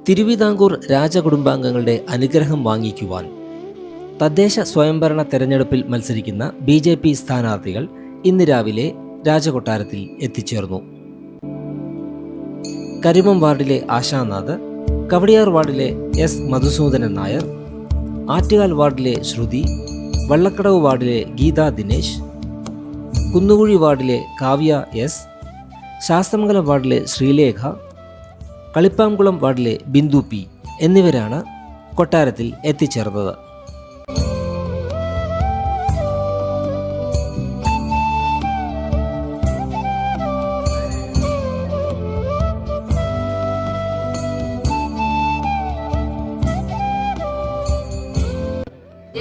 തിരുവിതാംകൂർ രാജകുടുംബാംഗങ്ങളുടെ അനുഗ്രഹം വാങ്ങിക്കുവാൻ തദ്ദേശ സ്വയംഭരണ തെരഞ്ഞെടുപ്പിൽ മത്സരിക്കുന്ന BJP സ്ഥാനാർത്ഥികൾ ഇന്ന് രാവിലെ രാജകൊട്ടാരത്തിൽ എത്തിച്ചേർന്നു. കരിമം വാർഡിലെ ആശാനാഥ്, കവടിയാർ വാർഡിലെ S. മധുസൂദനൻ നായർ, ആറ്റുകാൽ വാർഡിലെ ശ്രുതി, വള്ളക്കടവ് വാർഡിലെ ഗീതാ ദിനേശ്, കുന്നുകുഴി വാർഡിലെ കാവ്യ S, ശാസ്തമംഗലം വാർഡിലെ ശ്രീലേഖ, കളിപ്പാംകുളം വാർഡിലെ ബിന്ദു P എന്നിവരാണ് കൊട്ടാരത്തിൽ എത്തിച്ചേർന്നത്.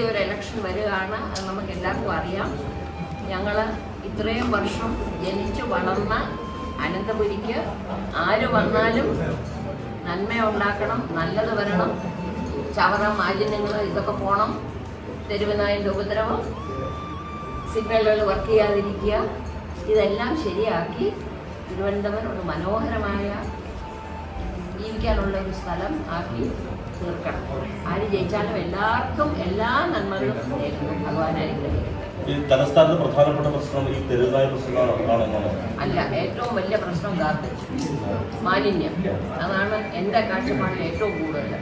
ഒരു ഇലക്ഷൻ വരികയാണ്, അത് നമുക്ക് എല്ലാവർക്കും അറിയാം. ഞങ്ങൾ ഇത്രയും വർഷം ജനിച്ചു വളർന്ന അനന്തപുരിക്ക് ആര് വന്നാലും നന്മ ഉണ്ടാക്കണം, നല്ലത് വരണം, ചവറ മാലിന്യങ്ങൾ ഇതൊക്കെ പോകണം, തെരുവുനായൻ്റെ ഉപദ്രവം, സിഗ്നലുകൾ വർക്ക് ചെയ്യാതിരിക്കുക, ഇതെല്ലാം ശരിയാക്കി തിരുവനന്തപുരം ഒരു മനോഹരമായ ജീവിക്കാനുള്ള ഒരു സ്ഥലം ആക്കി തീർക്കണം. ആര് ജയിച്ചാലും എല്ലാവർക്കും എല്ലാ നന്മകളും നേരുന്നു. ഭഗവാൻ അനുഗ്രഹിക്കട്ടെ. തലസ്ഥാനത്ത് പ്രധാനപ്പെട്ട പ്രശ്നം ഈ തെരുവുനായ പ്രശ്നമാണെന്നാണോ? അല്ല, ഏറ്റവും വലിയ പ്രശ്നം ഗാർബേജ്, മാലിന്യം. അതാണ് എൻ്റെ കാഴ്ചപ്പാടിൽ ഏറ്റവും കൂടുതൽ.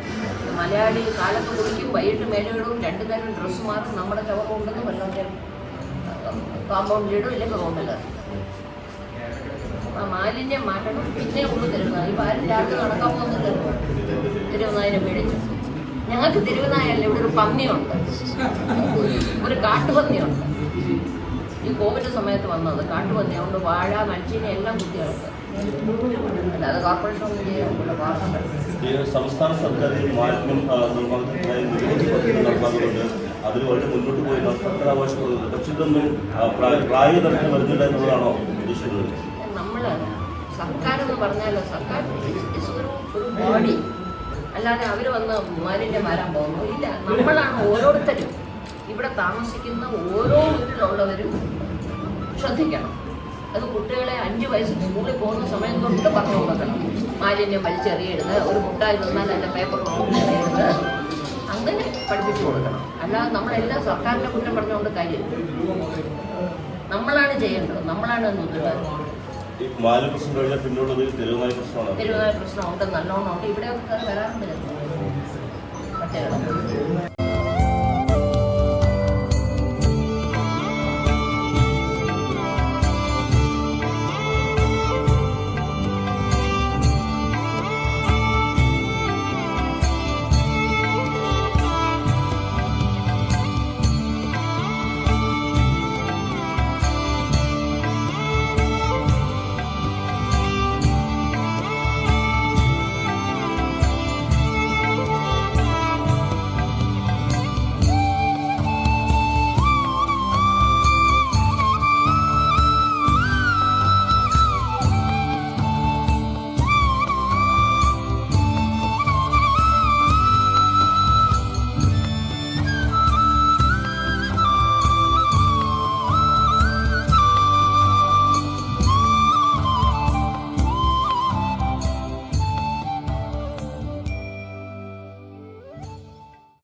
മലയാളി കാലത്ത് കുടിക്കും, വൈകിട്ട് മേലിടും, രണ്ടു തരം ഡ്രസ്സ് മാറും, നമ്മുടെ ചവർ കൊണ്ടെന്ന് വല്ലതും കോമ്പൗണ്ടിലിടും, ഇല്ലെങ്കിൽ റോഡിൽ. ആ മാലിന്യം മാറ്റണം. പിന്നെ ഉള്ളു തെരുവുനായ. ഇപ്പോൾ ആരും രാത്രി നടക്കാൻ പോകുന്നത് തെരുവുനായനെ മേടിച്ചു. ഞങ്ങൾക്ക് തെരുവുനായല്ല, ഇവിടെ ഒരു പന്നിയുണ്ട്, ഒരു കാട്ടുപന്നിയുണ്ട്. ഈ കോവിഡ് സമയത്ത് വന്നത് കാട്ടുപന്നിയുണ്ട്. വാഴ, മൽച്ചീനി എല്ലാം കുത്തിയുണ്ട്. അല്ലാതെ കോർപ്പറേഷൻ ഒന്നും ചെയ്യാൻ. സംസ്ഥാന സർക്കാർ മാലിന്യം നിർമ്മാണത്തിനായി നിരവധി പദ്ധതികൾ നടപ്പാക്കുന്നുണ്ട്. അതിൽ വളരെ മുന്നോട്ട് പോയി സർക്കാർ ആവശ്യപ്പെടുന്നത്. പക്ഷെ ഇതൊന്നും പ്രായോഗികതലത്തിൽ വരുന്നില്ല എന്നുള്ളതാണോ ഉദ്ദേശിക്കുന്നത്? നമ്മൾ സർക്കാരെന്ന് പറഞ്ഞാൽ സർക്കാർ ഒരു ബോഡി, അല്ലാതെ അവർ വന്ന് മാലിന്യം വരാൻ പോകുന്നു ഇല്ല. നമ്മളാണ് ഓരോരുത്തരും, ഇവിടെ താമസിക്കുന്ന ഓരോ വീട്ടിലുള്ളവരും ശ്രദ്ധിക്കണം. അത് കുട്ടികളെ 5 വയസ്സിൽ സ്കൂളിൽ പോകുന്ന സമയം തൊട്ട് പറഞ്ഞു കൊടുക്കണം. മാലിന്യം വലിച്ചെറിയരുത്, ഒരു മുട്ടായി നിന്നാൽ അതിൻ്റെ പേപ്പർ എറിയരുത്, അങ്ങനെ പഠിപ്പിച്ചു കൊടുക്കണം. അല്ലാതെ നമ്മളെല്ലാം സർക്കാരിൻ്റെ കുറ്റം പറഞ്ഞുകൊണ്ട് കാര്യം. നമ്മളാണ് ചെയ്യേണ്ടത്, നമ്മളാണ് എന്ന് ഉത്തരവാദിത്വം. മാലിന്യ പ്രശ്നം കഴിഞ്ഞാൽ പിന്നുള്ളത് തെരുവുനായ പ്രശ്നമാണ്. തെരുവുനായ പ്രശ്നം ഉണ്ട്, നല്ലോണം ഉണ്ട്. ഇവിടെ വരാറുണ്ട്.